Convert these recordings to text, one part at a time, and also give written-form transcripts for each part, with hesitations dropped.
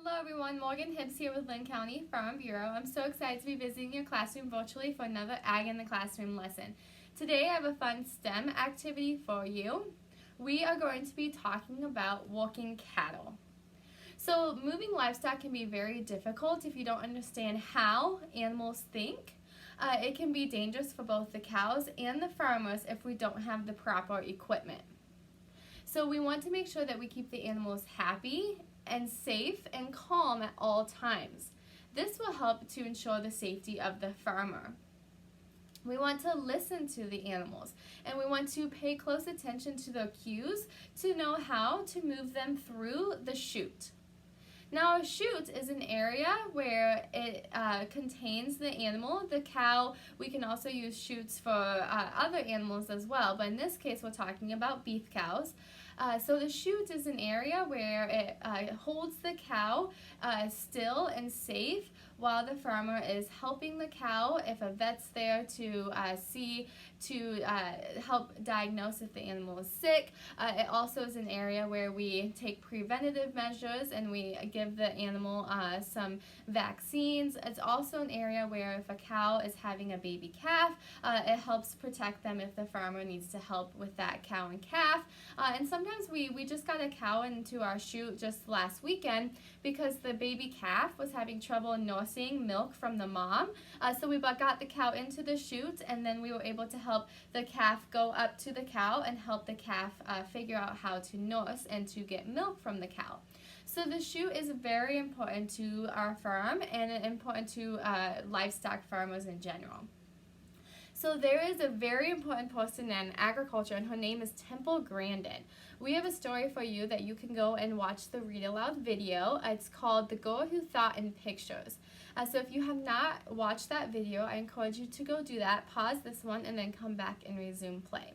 Hello everyone, Morgan Hibbs here with Lynn County Farm Bureau. I'm so excited to be visiting your classroom virtually for another Ag in the Classroom lesson. Today I have a fun STEM activity for you. We are going to be talking about walking cattle. So moving livestock can be very difficult if you don't understand how animals think. It can be dangerous for both the cows and the farmers if we don't have the proper equipment. So we want to make sure that we keep the animals happy and safe and calm at all times. This will help to ensure the safety of the farmer. We want to listen to the animals and we want to pay close attention to their cues to know how to move them through the chute. Now a chute is an area where it contains the animal. The cow, we can also use chutes for other animals as well, but in this case we're talking about beef cows. So the chute is an area where it holds the cow still and safe while the farmer is helping the cow if a vet's there to help diagnose if the animal is sick. It also is an area where we take preventative measures and we give the animal some vaccines. It's also an area where if a cow is having a baby calf, it helps protect them if the farmer needs to help with that cow and calf. And sometimes we just got a cow into our chute just last weekend because the baby calf was having trouble nursing milk from the mom. So we got the cow into the chute and then we were able to help the calf go up to the cow and help the calf figure out how to nurse and to get milk from the cow. So the chute is very important to our farm and important to livestock farmers in general. So there is a very important person in agriculture and her name is Temple Grandin. We have a story for you that you can go and watch the read aloud video. It's called The Girl Who Thought in Pictures. So if you have not watched that video, I encourage you to go do that, pause this one, and then come back and resume play.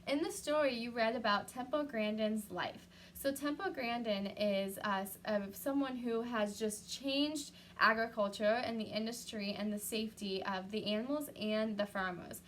In the story, you read about Temple Grandin's life. So Temple Grandin is someone who has just changed agriculture and the industry and the safety of the animals and the farmers.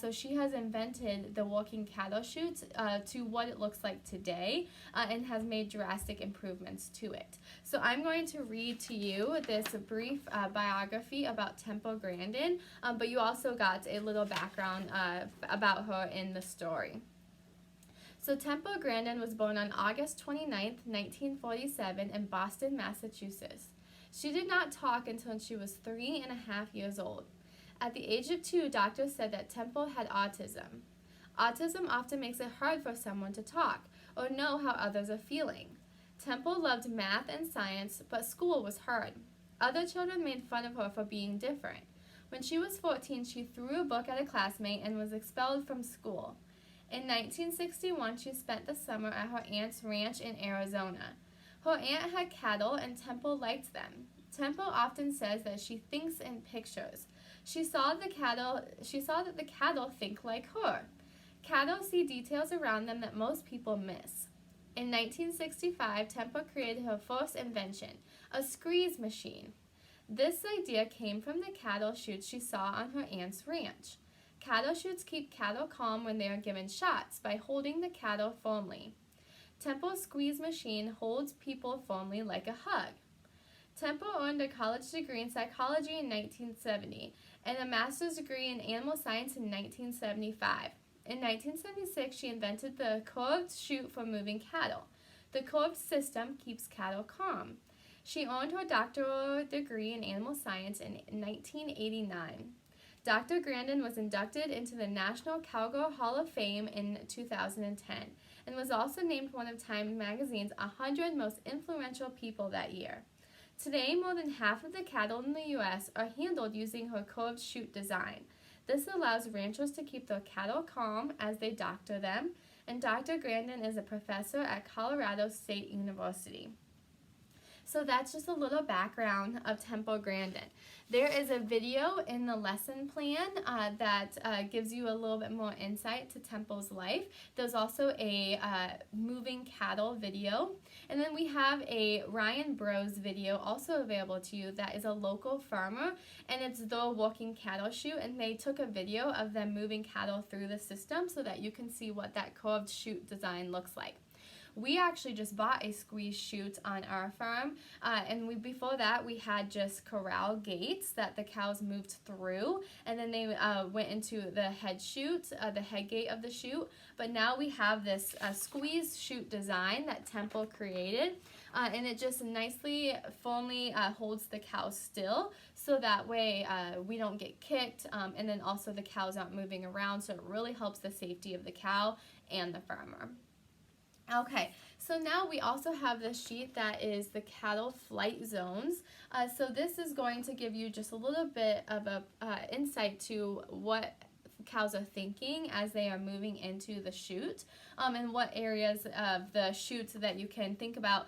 So she has invented the walking cattle chute to what it looks like today and has made drastic improvements to it. So I'm going to read to you this brief biography about Temple Grandin, but you also got a little background about her in the story. So Temple Grandin was born on August 29, 1947 in Boston, Massachusetts. She did not talk until she was 3.5 years old. At the age of 2, doctors said that Temple had autism. Autism often makes it hard for someone to talk or know how others are feeling. Temple loved math and science, but school was hard. Other children made fun of her for being different. When she was 14, she threw a book at a classmate and was expelled from school. In 1961, she spent the summer at her aunt's ranch in Arizona. Her aunt had cattle and Temple liked them. Temple often says that she thinks in pictures. She saw that the cattle think like her. Cattle see details around them that most people miss. In 1965, Temple created her first invention, a squeeze machine. This idea came from the cattle chutes she saw on her aunt's ranch. Cattle chutes keep cattle calm when they are given shots by holding the cattle firmly. Temple's squeeze machine holds people firmly like a hug. Temple earned a college degree in psychology in 1970 and a master's degree in animal science in 1975. In 1976, she invented the curved chute for moving cattle. The curved system keeps cattle calm. She earned her doctoral degree in animal science in 1989. Dr. Grandin was inducted into the National Cowgirl Hall of Fame in 2010 and was also named one of Time magazine's 100 most influential people that year. Today, more than half of the cattle in the U.S. are handled using her curved chute design. This allows ranchers to keep their cattle calm as they doctor them, and Dr. Grandin is a professor at Colorado State University. So that's just a little background of Temple Grandin. There is a video in the lesson plan that gives you a little bit more insight to Temple's life. There's also a moving cattle video. And then we have a Ryan Bros video also available to you that is a local farmer, and it's the walking cattle chute, and they took a video of them moving cattle through the system so that you can see what that curved chute design looks like. We actually just bought a squeeze chute on our farm, and before that we had just corral gates that the cows moved through, and then they went into the head chute, the head gate of the chute. But now we have this squeeze chute design that Temple created, and it just nicely, firmly holds the cows still, so that way we don't get kicked, and then also the cows aren't moving around, so it really helps the safety of the cow and the farmer. Okay, so now we also have this sheet that is the cattle flight zones. So this is going to give you just a little bit of a insight to what cows are thinking as they are moving into the chute, and what areas of the chute that you can think about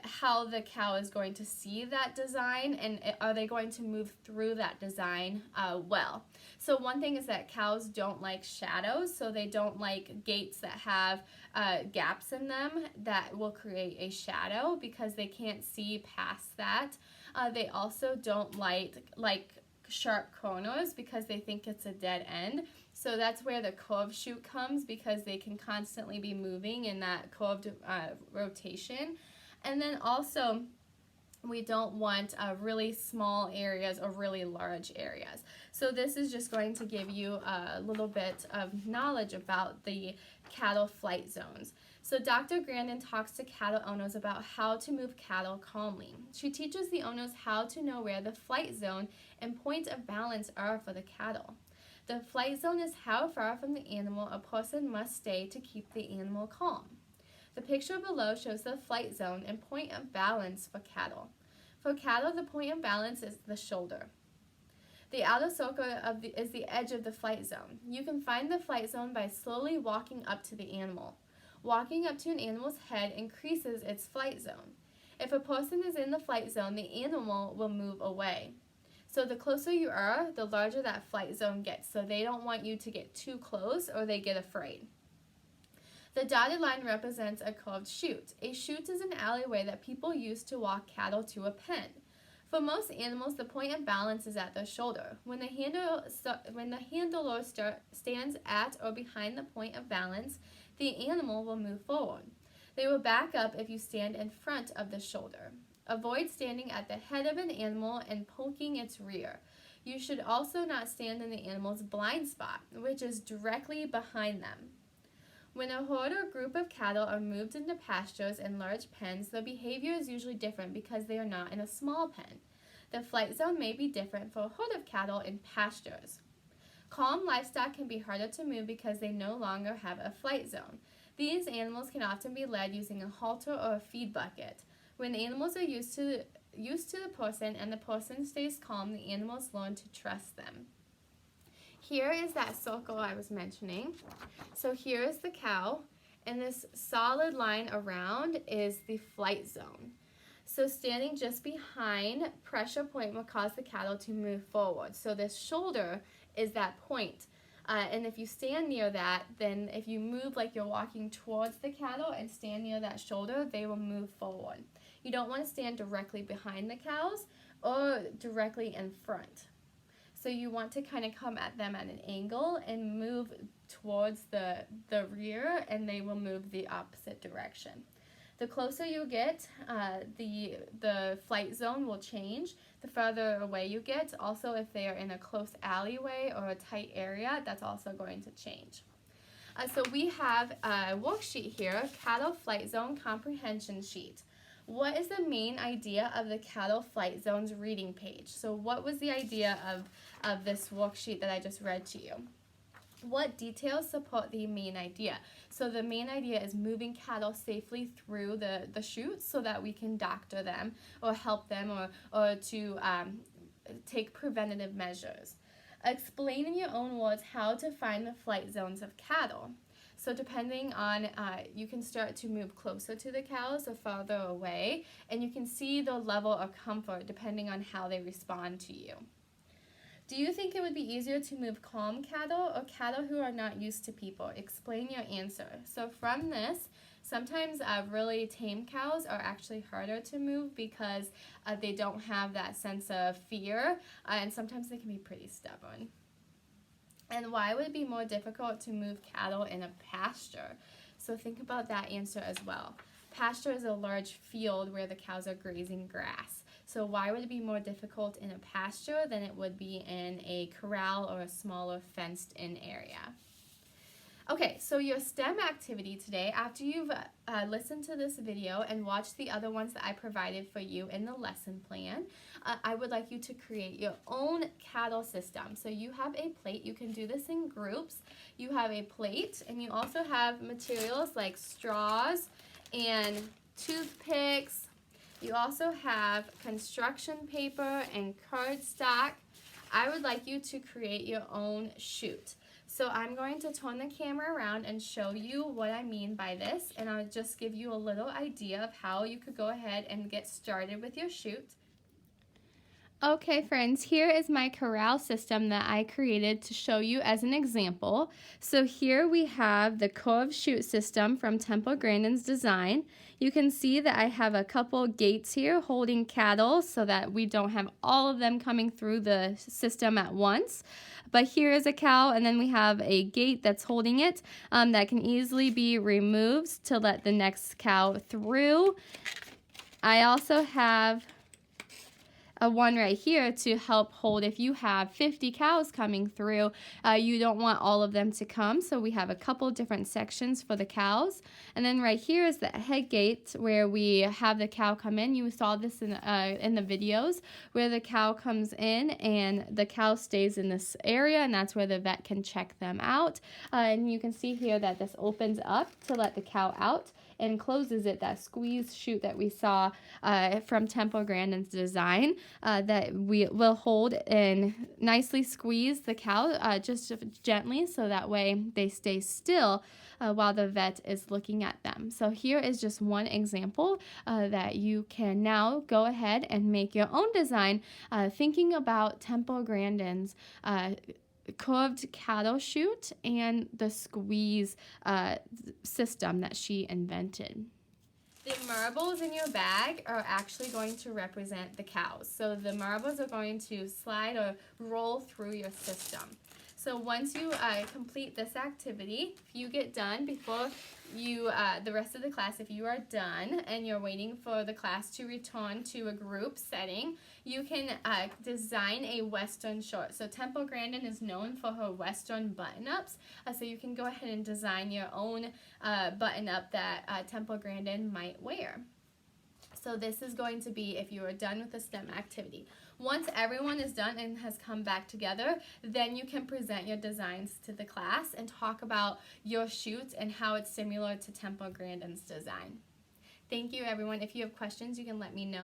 how the cow is going to see that design, and are they going to move through that design well. So one thing is that cows don't like shadows, so they don't like gates that have gaps in them that will create a shadow because they can't see past that. They also don't like sharp corners because they think it's a dead end. So that's where the curved chute comes, because they can constantly be moving in that curved rotation. And then also, we don't want really small areas or really large areas. So this is just going to give you a little bit of knowledge about the cattle flight zones. So Dr. Grandin talks to cattle owners about how to move cattle calmly. She teaches the owners how to know where the flight zone and point of balance are for the cattle. The flight zone is how far from the animal a person must stay to keep the animal calm. The picture below shows the flight zone and point of balance for cattle. For cattle, the point of balance is the shoulder. The outer circle is the edge of the flight zone. You can find the flight zone by slowly walking up to the animal. Walking up to an animal's head increases its flight zone. If a person is in the flight zone, the animal will move away. So the closer you are, the larger that flight zone gets. So they don't want you to get too close or they get afraid. The dotted line represents a curved chute. A chute is an alleyway that people use to walk cattle to a pen. For most animals, the point of balance is at the shoulder. When the handler stands at or behind the point of balance, the animal will move forward. They will back up if you stand in front of the shoulder. Avoid standing at the head of an animal and poking its rear. You should also not stand in the animal's blind spot, which is directly behind them. When a herd or group of cattle are moved into pastures and large pens, the behavior is usually different because they are not in a small pen. The flight zone may be different for a herd of cattle in pastures. Calm livestock can be harder to move because they no longer have a flight zone. These animals can often be led using a halter or a feed bucket. When the animals are used to the person and the person stays calm, the animals learn to trust them. Here is that circle I was mentioning. So here is the cow, and this solid line around is the flight zone. So standing just behind pressure point will cause the cattle to move forward. So this shoulder is that point. And if you stand near that, then if you move like you're walking towards the cattle and stand near that shoulder, they will move forward. You don't want to stand directly behind the cows or directly in front. So you want to kind of come at them at an angle and move towards the rear, and they will move the opposite direction. The closer you get, the flight zone will change. The further away you get, also if they are in a close alleyway or a tight area, that's also going to change. So we have a worksheet here, Cattle Flight Zone Comprehension Sheet. What is the main idea of the Cattle Flight Zones reading page? So what was the idea of this worksheet that I just read to you? What details support the main idea? So the main idea is moving cattle safely through the chutes so that we can doctor them or help them or to take preventative measures. Explain in your own words how to find the flight zones of cattle. So depending on, you can start to move closer to the cows or farther away, and you can see the level of comfort depending on how they respond to you. Do you think it would be easier to move calm cattle or cattle who are not used to people? Explain your answer. So from this, sometimes really tame cows are actually harder to move because they don't have that sense of fear, and sometimes they can be pretty stubborn. And why would it be more difficult to move cattle in a pasture? So think about that answer as well. Pasture is a large field where the cows are grazing grass. So why would it be more difficult in a pasture than it would be in a corral or a smaller fenced-in area? Okay, so your STEM activity today, after you've listened to this video and watched the other ones that I provided for you in the lesson plan, I would like you to create your own cattle system. So you have a plate. You can do this in groups. You have a plate, and you also have materials like straws and toothpicks. You also have construction paper and cardstock. I would like you to create your own chute. So I'm going to turn the camera around and show you what I mean by this, and I'll just give you a little idea of how you could go ahead and get started with your chute. Okay friends, here is my corral system that I created to show you as an example. So here we have the curved chute system from Temple Grandin's design. You can see that I have a couple gates here holding cattle so that we don't have all of them coming through the system at once. But here is a cow, and then we have a gate that's holding it that can easily be removed to let the next cow through. I also have a one right here to help hold if you have 50 cows coming through. You don't want all of them to come, so we have a couple different sections for the cows. And then right here is the head gate where we have the cow come in. You saw this in the videos where the cow comes in and the cow stays in this area, and that's where the vet can check them out. And you can see here that this opens up to let the cow out and closes it, that squeeze chute that we saw from Temple Grandin's design, that we will hold and nicely squeeze the cow just gently so that way they stay still while the vet is looking at them. So here is just one example that you can now go ahead and make your own design thinking about Temple Grandin's curved cattle chute and the squeeze system that she invented. The marbles in your bag are actually going to represent the cows. So the marbles are going to slide or roll through your system. So once you complete this activity, if you get done before you, the rest of the class, if you are done and you're waiting for the class to return to a group setting, you can design a Western short. So Temple Grandin is known for her Western button-ups, so you can go ahead and design your own button-up that Temple Grandin might wear. So this is going to be if you are done with the STEM activity. Once everyone is done and has come back together, then you can present your designs to the class and talk about your chute and how it's similar to Temple Grandin's design. Thank you everyone. If you have questions, you can let me know.